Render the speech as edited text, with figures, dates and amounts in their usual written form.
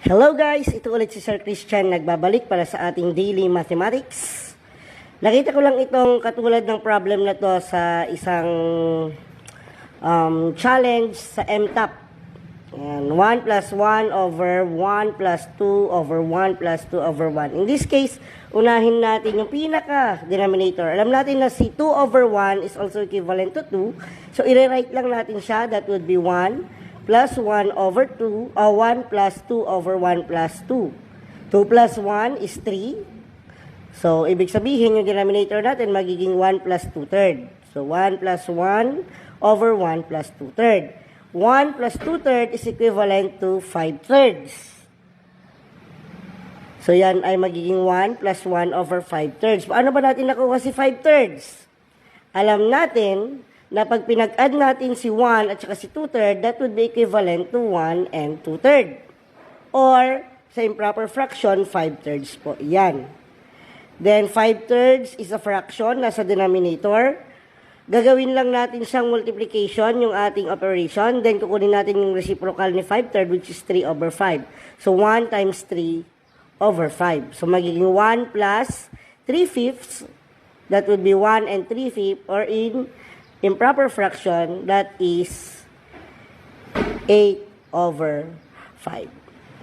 Hello guys! Ito ulit si Sir Christian nagbabalik para sa ating daily mathematics. Nakita ko lang itong katulad ng problem na to sa isang challenge sa MTAP. Ayan, 1 plus 1 over 1 plus 2 over 1 plus 2 over 1. In this case, unahin natin yung pinaka-denominator. Alam natin na si 2 over 1 is also equivalent to 2. So, i-rewrite lang natin siya. That would be 1 plus 1 over 2, 1 plus 2 over 1 plus 2. 2 plus 1 is 3. So, ibig sabihin, yung denominator natin magiging 1 plus 2 third. So, 1 plus 1 over 1 plus 2 third. 1 plus 2 third is equivalent to 5 thirds. So, yan ay magiging 1 plus 1 over 5 thirds. Paano ba natin nakuha si 5 thirds? Alam natin na pag pinag-add natin si 1 at saka si 2 third, that would be equivalent to 1 and 2 third. Or, sa improper fraction, 5 thirds po. Yan. Then, 5 thirds is a fraction na sa denominator. Gagawin lang natin siyang multiplication, yung ating operation. Then, kukunin natin yung reciprocal ni 5 third, which is 3 over 5. So, 1 times 3 over 5. So, magiging 1 plus 3 fifths. That would be 1 and 3 fifths, or in improper fraction, that is 8 over 5.